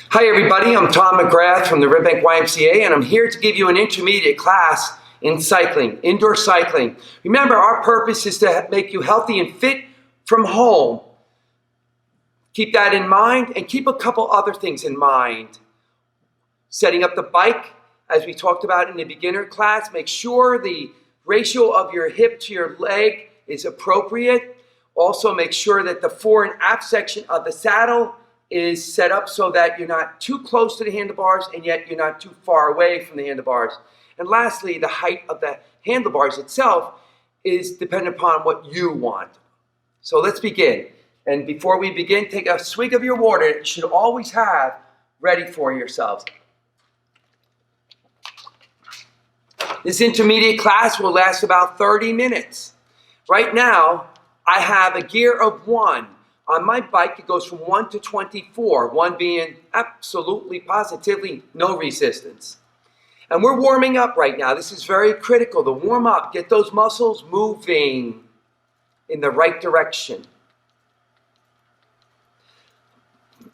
Hi everybody, I'm Tom McGrath from the Red Bank YMCA, and I'm here to give you an intermediate class in cycling, indoor cycling. Remember, our purpose is to make you healthy and fit from home. Keep that in mind, and keep a couple other things in mind. Setting up the bike, as we talked about in the beginner class, make sure the ratio of your hip to your leg is appropriate. Also, make sure that the fore and aft section of the saddle is set up so that you're not too close to the handlebars and yet you're not too far away from the handlebars. And lastly, the height of the handlebars itself is dependent upon what you want. So let's begin. And before we begin, take a swig of your water that you should always have ready for yourselves. This intermediate class will last about 30 minutes. Right now, I have a gear of 1. On my bike, it goes from 1 to 24, 1 being absolutely, positively no resistance. And we're warming up right now. This is very critical to warm up, get those muscles moving in the right direction.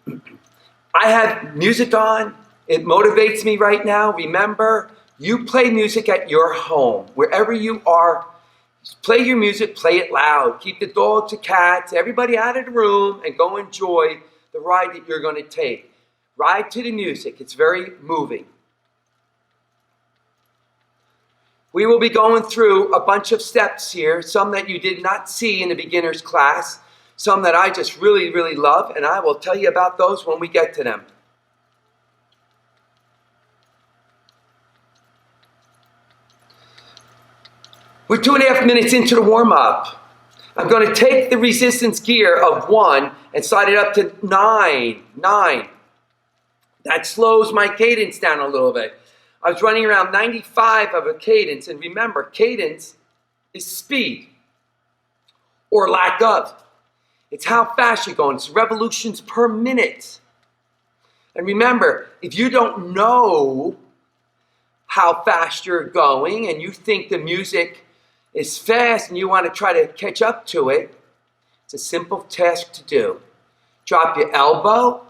I have music on. It motivates me right now. Remember, you play music at your home, wherever you are. Play your music, play it loud. Keep the dogs, the cats, everybody out of the room and go enjoy the ride that you're going to take. Ride to the music. It's very moving. We will be going through a bunch of steps here, some that you did not see in the beginner's class, some that I just really, really love, and I will tell you about those when we get to them. We're 2.5 minutes into the warm-up. I'm going to take the resistance gear of 1 and slide it up to 9. That slows my cadence down a little bit. I was running around 95 of a cadence, and remember, cadence is speed or lack of. It's how fast you're going. It's revolutions per minute. And remember, if you don't know how fast you're going and you think the music is fast and you want to try to catch up to it, it's a simple task to do. Drop your elbow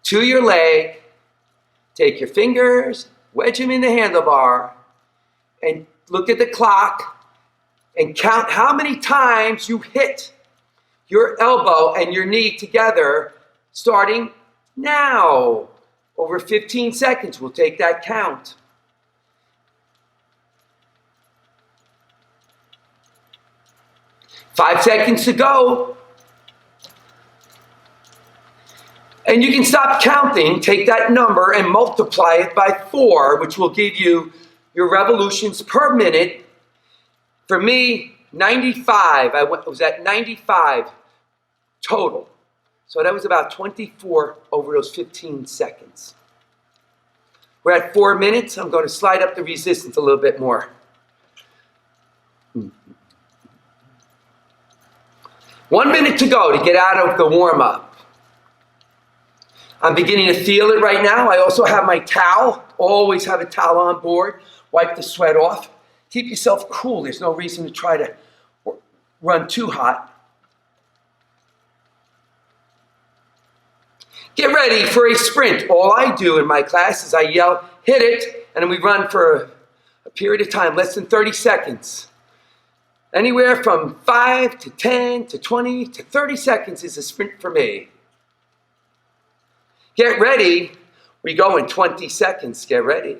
to your leg, take your fingers, wedge them in the handlebar, and look at the clock and count how many times you hit your elbow and your knee together, starting now. Over 15 seconds, we'll take that count. Five seconds to go. And you can stop counting, take that number and multiply it by 4, which will give you your revolutions per minute. For me, 95, I was at 95 total. So that was about 24 over those 15 seconds. We're at 4 minutes. I'm going to slide up the resistance a little bit more. 1 minute to go to get out of the warm-up. I'm beginning to feel it right now. I also have my towel. Always have a towel on board. Wipe the sweat off. Keep yourself cool. There's no reason to try to run too hot. Get ready for a sprint. All I do in my class is I yell, hit it, and then we run for a period of time, less than 30 seconds. Anywhere from 5 to 10 to 20 to 30 seconds is a sprint for me. Get ready. We go in 20 seconds. Get ready.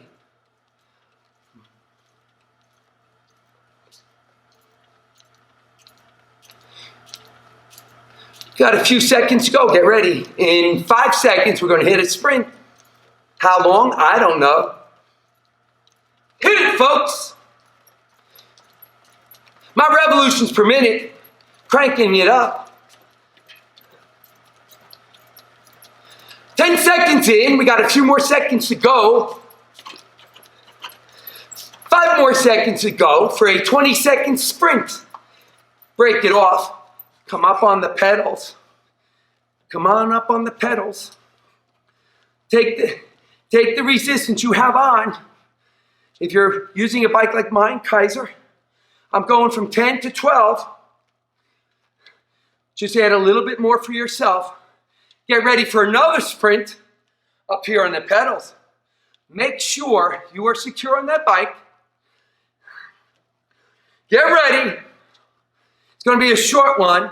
Got a few seconds to go. Get ready. In 5 seconds, we're going to hit a sprint. How long? I don't know. Hit it, folks. My revolutions per minute, cranking it up. 10 seconds in, we got a few more seconds to go. 5 more seconds to go for a 20-second sprint. Break it off. Come up on the pedals. Come on up on the pedals. Take the resistance you have on. If you're using a bike like mine, Kaiser, I'm going from 10 to 12. Just add a little bit more for yourself. Get ready for another sprint up here on the pedals. Make sure you are secure on that bike. Get ready. It's going to be a short one.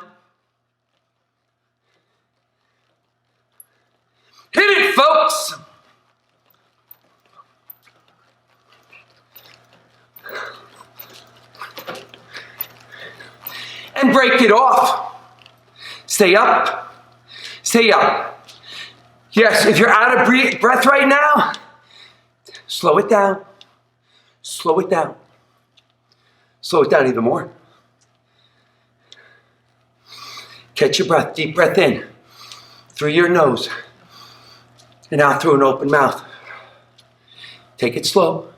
Hit it, folks. And break it off. Stay up. Stay up. Yes, if you're out of breath right now, slow it down. Slow it down. Slow it down even more. Catch your breath. Deep breath in through your nose and out through an open mouth. Take it slow.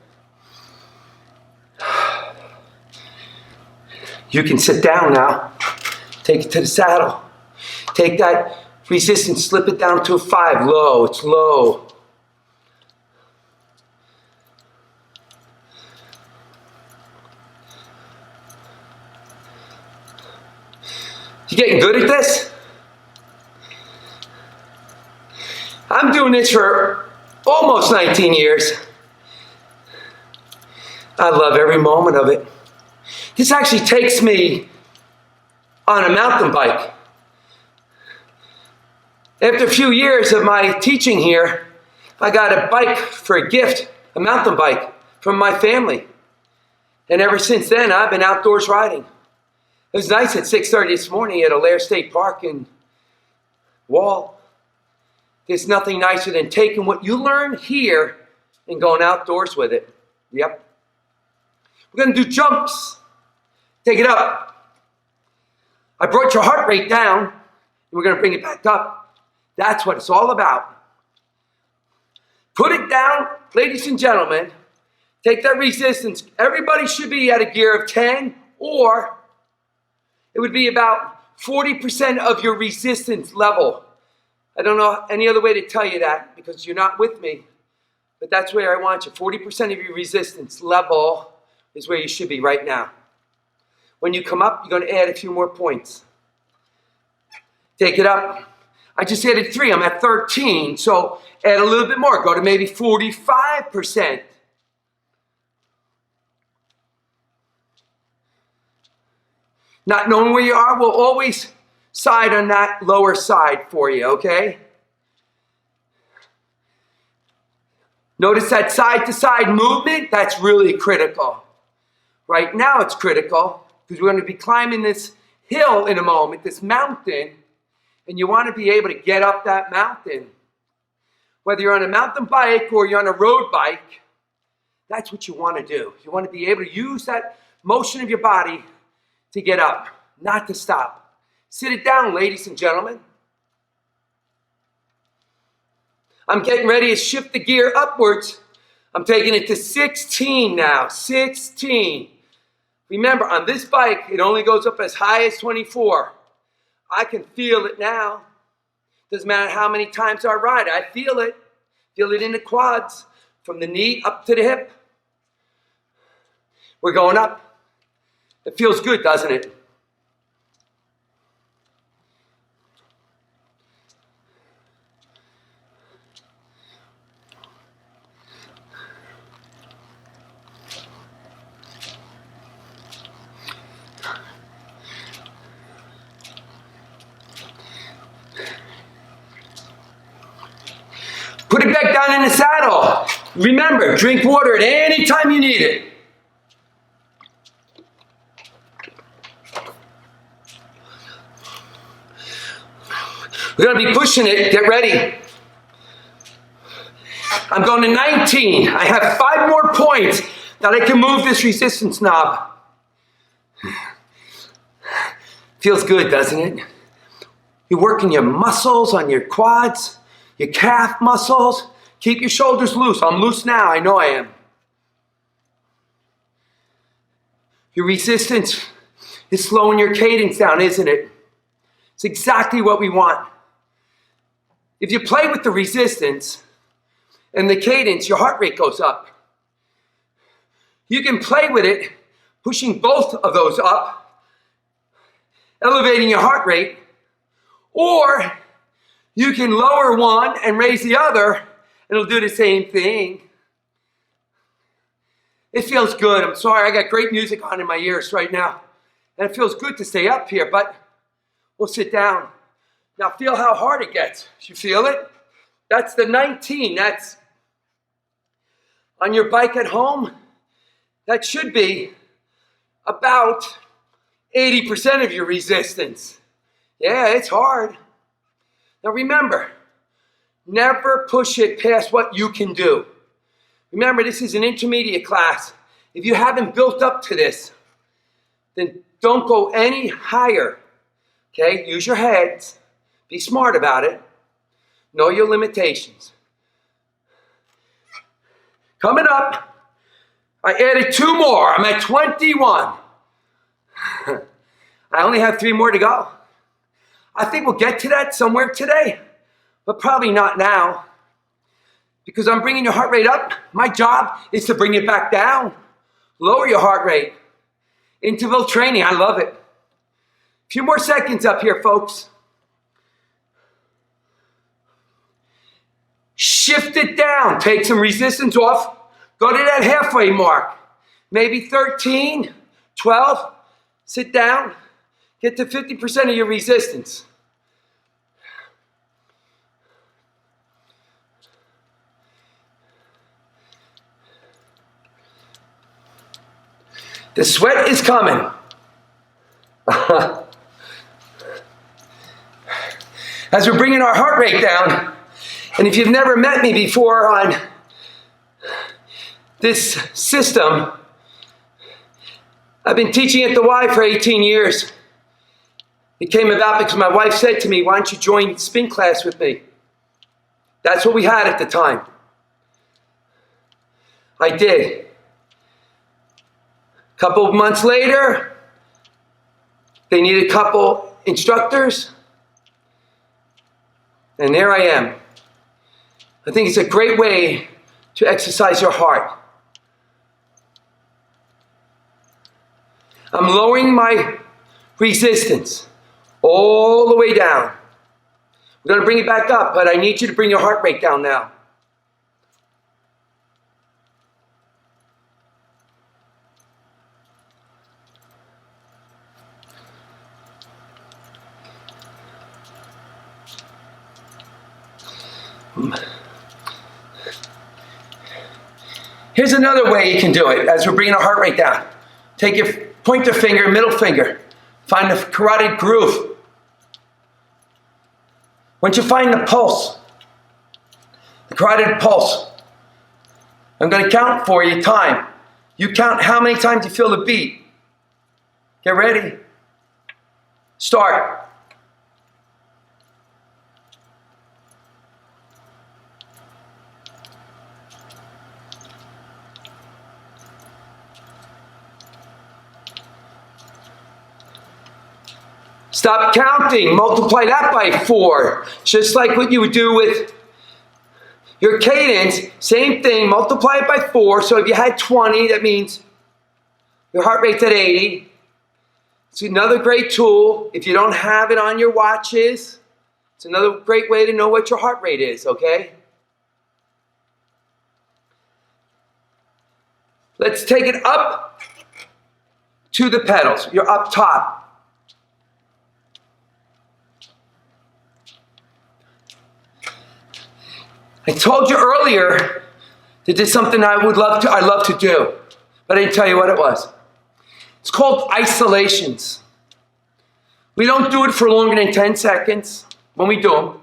You can sit down now. Take it to the saddle. Take that resistance, slip it down to a 5. Low, it's low. You getting good at this? I'm doing this for almost 19 years. I love every moment of it. This actually takes me on a mountain bike. After a few years of my teaching here, I got a bike for a gift, a mountain bike from my family. And ever since then, I've been outdoors riding. It was nice at 6:30 this morning at Alair State Park in Wall. There's nothing nicer than taking what you learn here and going outdoors with it. Yep. We're going to do jumps. Take it up. I brought your heart rate down, and we're going to bring it back up. That's what it's all about. Put it down, ladies and gentlemen. Take that resistance. Everybody should be at a gear of 10, or it would be about 40% of your resistance level. I don't know any other way to tell you that because you're not with me, but that's where I want you. 40% of your resistance level is where you should be right now. When you come up, you're going to add a few more points. Take it up. I just added 3. I'm at 13, so add a little bit more. Go to maybe 45%. Not knowing where you are will always side on that lower side for you, okay? Notice that side-to-side movement? That's really critical. Right now it's critical because we're going to be climbing this hill in a moment, this mountain, and you want to be able to get up that mountain. Whether you're on a mountain bike or you're on a road bike, that's what you want to do. You want to be able to use that motion of your body to get up, not to stop. Sit it down, ladies and gentlemen. I'm getting ready to shift the gear upwards. I'm taking it to 16 now, 16. Remember, on this bike, it only goes up as high as 24. I can feel it now. Doesn't matter how many times I ride, I feel it. Feel it in the quads, from the knee up to the hip. We're going up. It feels good, doesn't it? Put it back down in the saddle. Remember, drink water at any time you need it. We're going to be pushing it. Get ready. I'm going to 19. I have 5 more points that I can move this resistance knob. Feels good, doesn't it? You're working your muscles on your quads, your calf muscles. Keep your shoulders loose. I'm loose now. I know I am. Your resistance is slowing your cadence down, isn't it? It's exactly what we want. If you play with the resistance and the cadence, your heart rate goes up. You can play with it, pushing both of those up, elevating your heart rate, or You can lower one and raise the other, and it'll do the same thing. It feels good. I'm sorry, I got great music on in my ears right now. And it feels good to stay up here, but we'll sit down. Now feel how hard it gets. You feel it? That's the 19. That's on your bike at home. That should be about 80% of your resistance. Yeah, it's hard. Now remember, never push it past what you can do. Remember, this is an intermediate class. If you haven't built up to this, then don't go any higher. Okay? Use your heads. Be smart about it. Know your limitations. Coming up, I added 2 more. I'm at 21. I only have 3 more to go. I think we'll get to that somewhere today, but probably not now. Because I'm bringing your heart rate up. My job is to bring it back down. Lower your heart rate. Interval training, I love it. A few more seconds up here, folks. Shift it down. Take some resistance off. Go to that halfway mark. Maybe 13, 12. Sit down. Get to 50% of your resistance. The sweat is coming. As we're bringing our heart rate down, and if you've never met me before on this system, I've been teaching at the Y for 18 years. It came about because my wife said to me, why don't you join spin class with me? That's what we had at the time. I did. A couple of months later, they needed a couple instructors, and there I am. I think it's a great way to exercise your heart. I'm lowering my resistance all the way down. We're going to bring it back up, but I need you to bring your heart rate down now. Here's another way you can do it as we're bringing our heart rate down. Take your pointer finger, middle finger. Find the carotid groove. Once you find the pulse, the carotid pulse, I'm going to count for you time. You count how many times you feel the beat. Get ready. Start. Stop counting. Multiply that by 4. Just like what you would do with your cadence. Same thing. Multiply it by 4. So if you had 20, that means your heart rate's at 80. It's another great tool. If you don't have it on your watches, it's another great way to know what your heart rate is, okay? Let's take it up to the pedals. You're up top. I told you earlier that there's something I love to do, but I didn't tell you what it was. It's called isolations. We don't do it for longer than 10 seconds when we do them.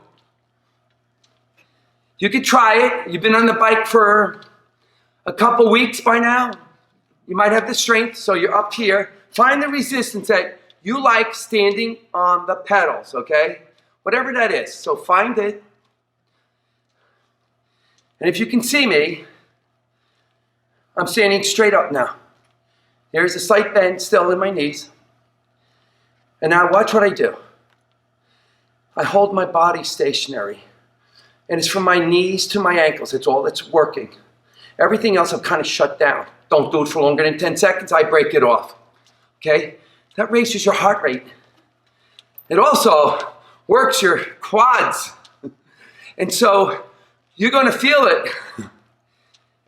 You could try it. You've been on the bike for a couple weeks by now. You might have the strength, so you're up here. Find the resistance that you like standing on the pedals, okay? Whatever that is. So find it. And if you can see me, I'm standing straight up now. There's a slight bend still in my knees. And now watch what I do. I hold my body stationary. And it's from my knees to my ankles. It's all that's working. Everything else I've kind of shut down. Don't do it for longer than 10 seconds. I break it off. Okay? That raises your heart rate. It also works your quads. And so you're going to feel it.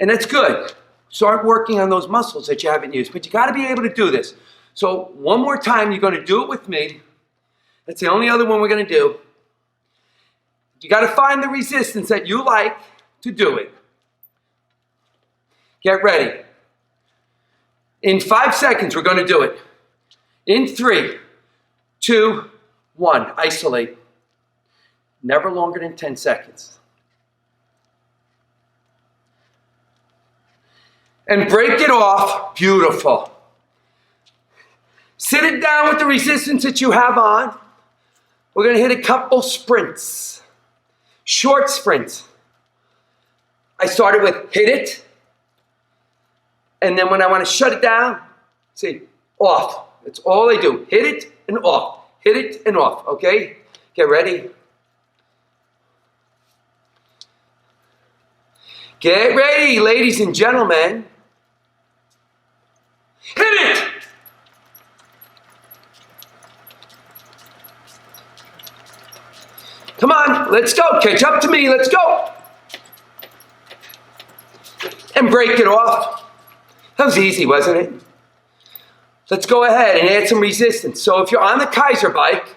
And that's good. Start working on those muscles that you haven't used. But you got to be able to do this. So one more time, you're going to do it with me. That's the only other one we're going to do. You got to find the resistance that you like to do it. Get ready. In 5 seconds, we're going to do it. In 3, 2, 1. Isolate. Never longer than 10 seconds. And break it off. Beautiful. Sit it down with the resistance that you have on. We're going to hit a couple sprints. Short sprints. I started with hit it. And then when I want to shut it down, see, off. That's all I do. Hit it and off. Hit it and off. Okay? Get ready. Get ready, ladies and gentlemen. Hit it! Come on, let's go. Catch up to me. Let's go. And break it off. That was easy, wasn't it? Let's go ahead and add some resistance. So if you're on the Kaiser bike,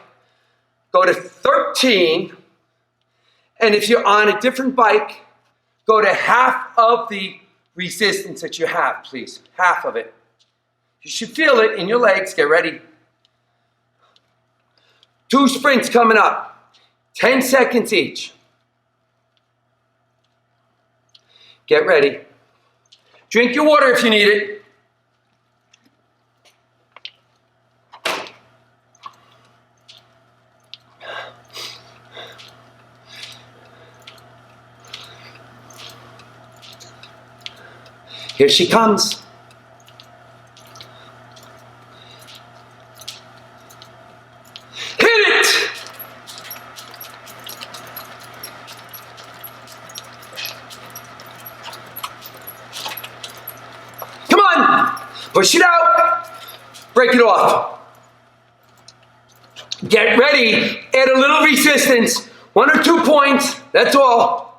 go to 13. And if you're on a different bike, go to half of the resistance that you have, please. Half of it. You should feel it in your legs. Get ready. 2 sprints coming up. 10 seconds each. Get ready. Drink your water if you need it. Here she comes. Hit it! Come on! Push it out. Break it off. Get ready. Add a little resistance. 1 or 2 points. That's all.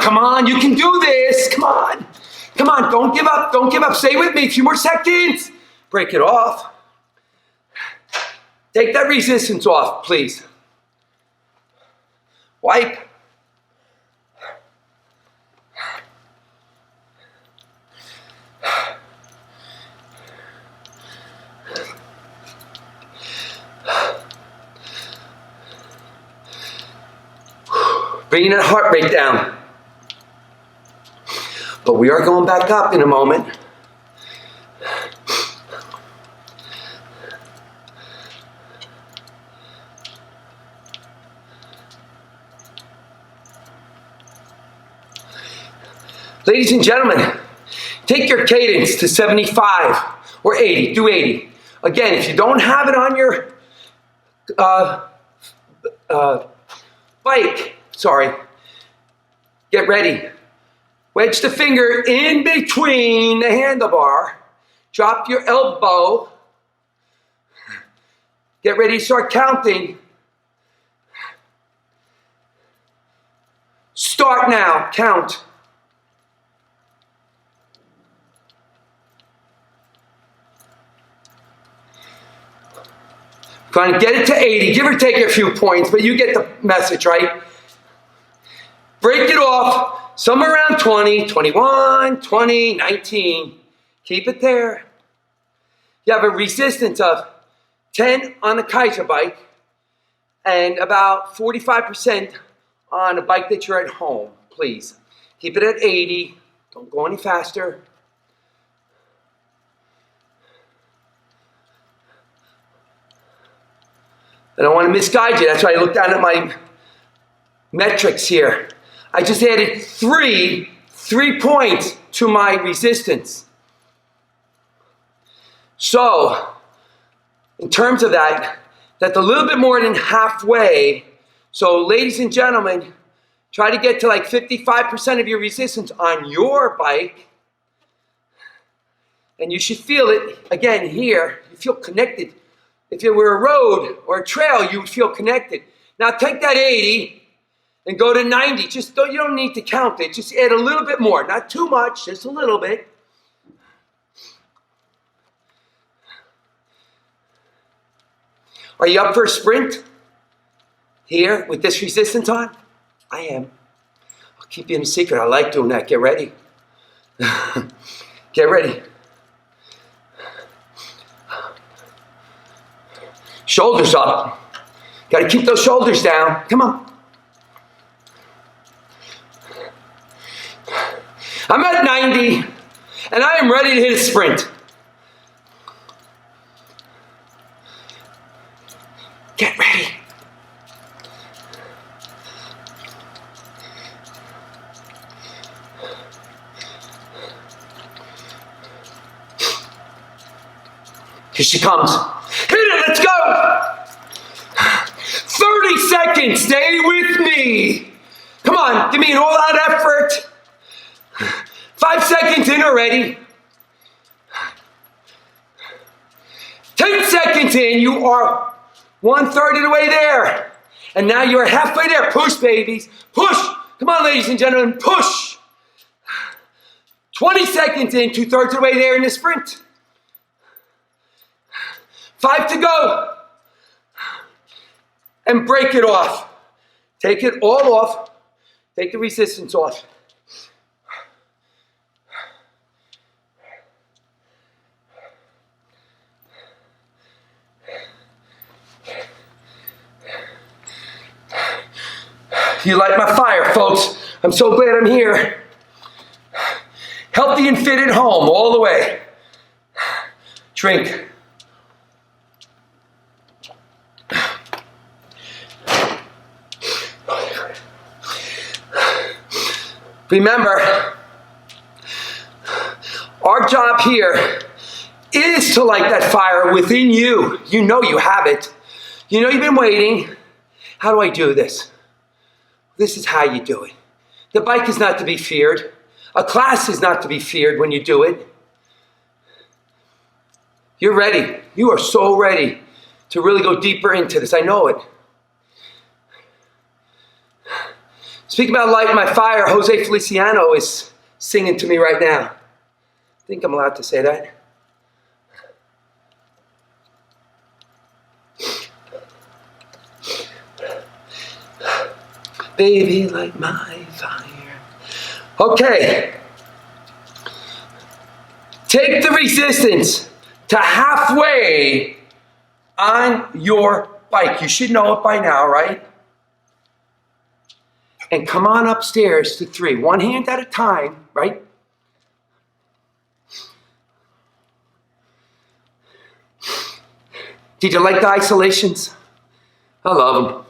Come on, you can do this. Come on. Come on, don't give up. Don't give up. Stay with me. A few more seconds. Break it off. Take that resistance off, please. Wipe. Bringing that heart rate down. But we are going back up in a moment. Ladies and gentlemen, take your cadence to 75 or 80. Do 80. Again, if you don't have it on your bike, get ready. Wedge the finger in between the handlebar. Drop your elbow. Get ready to start counting. Start now. Count. Trying to get it to 80. Give or take a few points, but you get the message, right? Break it off. Somewhere around 20, 21, 20, 19. Keep it there. You have a resistance of 10 on the Kaiser bike and about 45% on a bike that you're at home. Please keep it at 80. Don't go any faster. I don't want to misguide you. That's why I look down at my metrics here. I just added 3 points to my resistance. So, in terms of that, that's a little bit more than halfway. So, ladies and gentlemen, try to get to like 55% of your resistance on your bike. And you should feel it, again, here. You feel connected. If it were a road or a trail, you would feel connected. Now take that 80 and go to 90. You don't need to count it. Just add a little bit more. Not too much, just a little bit. Are you up for a sprint? Here, with this resistance on? I am. I'll keep you in a secret. I like doing that. Get ready. Get ready. Shoulders up. Got to keep those shoulders down. Come on. I'm at 90, and I am ready to hit a sprint. Get ready. Here she comes. Hit it, let's go. 30 seconds, stay with me. Come on, give me an all-out effort. 5 seconds in already. 10 seconds in, you are 1/3 of the way there. And now you're halfway there. Push, babies. Push. Come on, ladies and gentlemen, push. 20 seconds in, 2/3 of the way there in the sprint. 5 to go. And break it off. Take it all off. Take the resistance off. You light my fire, folks. I'm so glad I'm here. Healthy and fit at home all the way. Drink. Remember, our job here is to light that fire within you. You know you have it. You know you've been waiting. How do I do this? This is how you do it. The bike is not to be feared. A class is not to be feared when you do it. You're ready. You are so ready to really go deeper into this. I know it. Speaking about lighting my fire, Jose Feliciano is singing to me right now. I think I'm allowed to say that. Baby, light my fire. Okay. Take the resistance to halfway on your bike. You should know it by now, right? And come on upstairs to 3. One hand at a time, right? Did you like the isolations? I love them.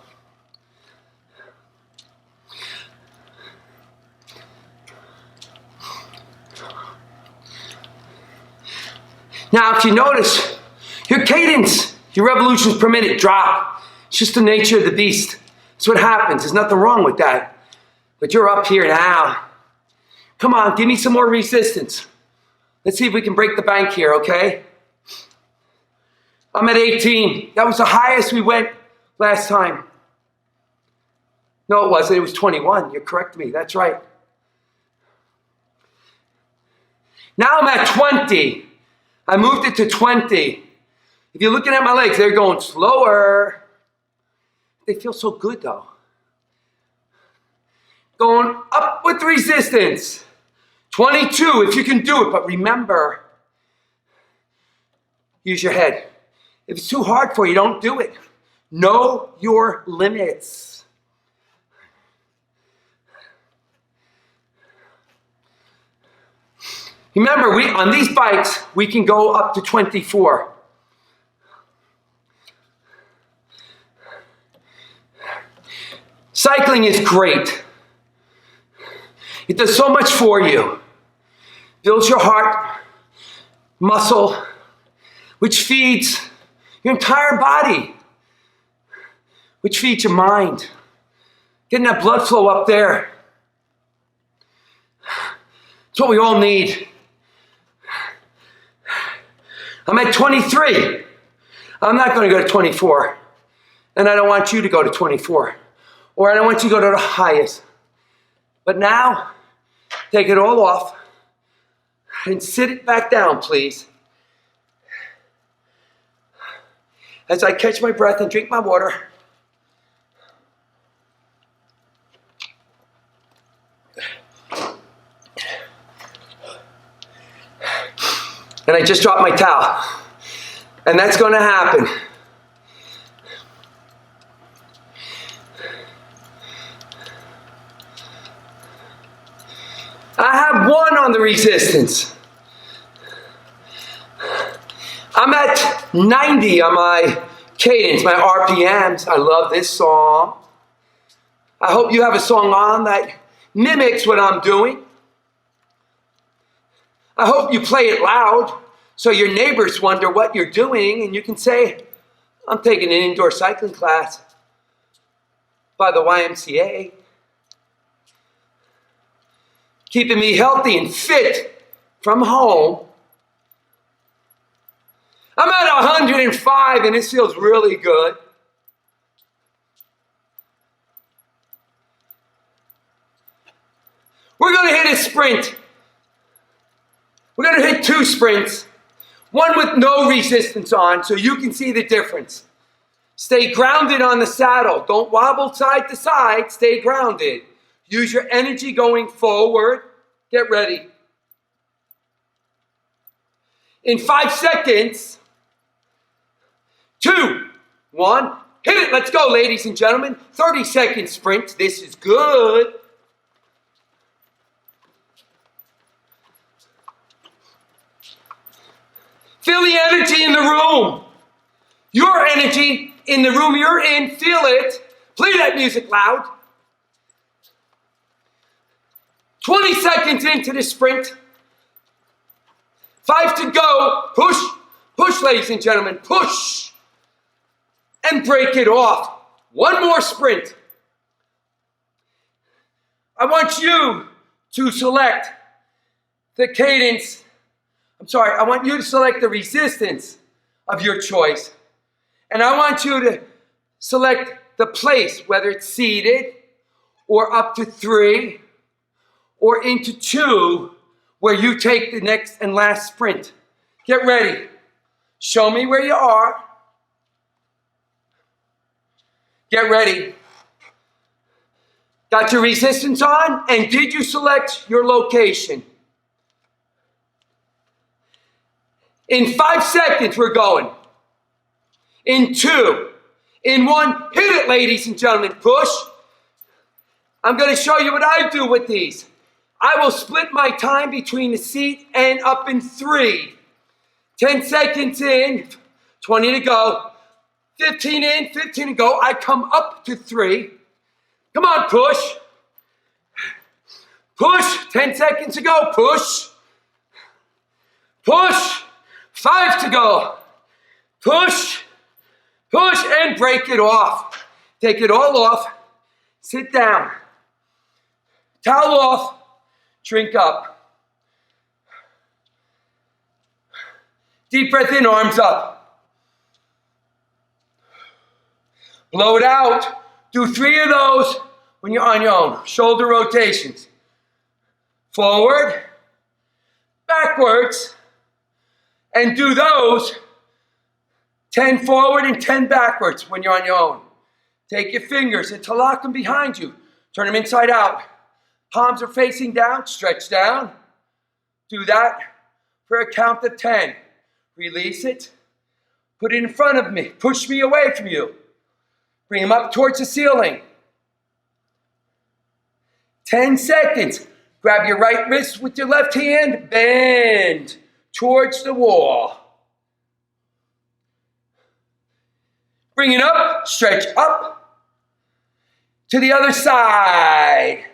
Now, if you notice, your cadence, your revolutions per minute drop. It's just the nature of the beast. That's what happens. There's nothing wrong with that. But you're up here now. Come on, give me some more resistance. Let's see if we can break the bank here, okay? I'm at 18. That was the highest we went last time. No, it wasn't. It was 21. You're correct me. That's right. Now I'm at 20. I moved it to 20. If you're looking at my legs, they're going slower. They feel so good, though. Going up with resistance. 22, if you can do it. But remember, use your head. If it's too hard for you, don't do it. Know your limits. Remember, on these bikes, we can go up to 24. Cycling is great. It does so much for you. Builds your heart, muscle, which feeds your entire body, which feeds your mind. Getting that blood flow up there. It's what we all need. I'm at 23. I'm not going to go to 24. And I don't want you to go to 24. Or I don't want you to go to the highest. But now, take it all off and sit it back down, please. As I catch my breath and drink my water. And I just dropped my towel. And that's going to happen. I have one on the resistance. I'm at 90 on my cadence, my RPMs. I love this song. I hope you have a song on that mimics what I'm doing. I hope you play it loud so your neighbors wonder what you're doing and you can say, I'm taking an indoor cycling class by the YMCA. Keeping me healthy and fit from home. I'm at 105 and this feels really good. We're going to hit a sprint. We're going to hit 2 sprints. One with no resistance on so you can see the difference. Stay grounded on the saddle. Don't wobble side to side. Stay grounded. Use your energy going forward. Get ready. In 5 seconds, 2, 1, hit it. Let's go, ladies and gentlemen. 30-second sprint. This is good. Feel the energy in the room. Your energy in the room you're in. Feel it. Play that music loud. 20 seconds into the sprint. 5 to go. Push. Push, ladies and gentlemen. Push. And break it off. One more sprint. I want you to select the cadence. I want you to select the resistance of your choice. And I want you to select the place, whether it's seated or up to 3 or into 2, where you take the next and last sprint. Get ready. Show me where you are. Get ready. Got your resistance on? And did you select your location? In 5 seconds, we're going. In 2, in 1, hit it, ladies and gentlemen. Push. I'm going to show you what I do with these. I will split my time between the seat and up in 3. 10 seconds in, 20 to go. 15 in, 15 to go. I come up to 3. Come on, push. Push. 10 seconds to go. Push. Push. 5 to go. Push. Push and break it off. Take it all off. Sit down. Towel off. Drink up. Deep breath in, arms up. Blow it out. Do 3 of those when you're on your own. Shoulder rotations. Forward, backwards, and do those 10 forward and 10 backwards when you're on your own. Take your fingers and lock them behind you. Turn them inside out. Palms are facing down, stretch down. Do that for a count of 10. Release it. Put it in front of me. Push me away from you. Bring them up towards the ceiling. 10 seconds. Grab your right wrist with your left hand. Bend towards the wall. Bring it up. Stretch up. To the other side.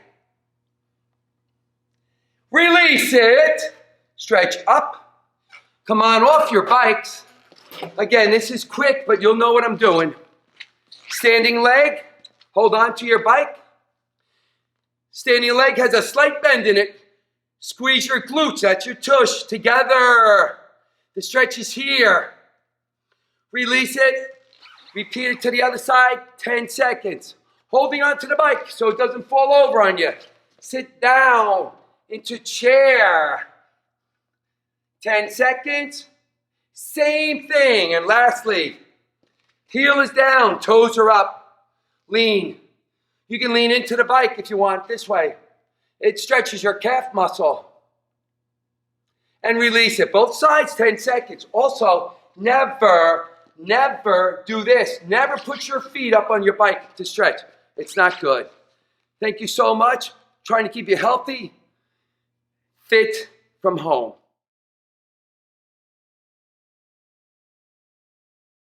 Release it. Stretch up. Come on off your bikes. Again, this is quick, but you'll know what I'm doing. Standing leg. Hold on to your bike. Standing leg has a slight bend in it. Squeeze your glutes, that's your tush, together. The stretch is here. Release it. Repeat it to the other side, 10 seconds. Holding onto the bike so it doesn't fall over on you. Sit down into chair. 10 seconds. Same thing. And lastly, heel is down, toes are up. Lean. You can lean into the bike if you want this way. It stretches your calf muscle. And release it. Both sides, 10 seconds. Also, never do this. Never put your feet up on your bike to stretch. It's not good. Thank you so much. Trying to keep you healthy, fit from home.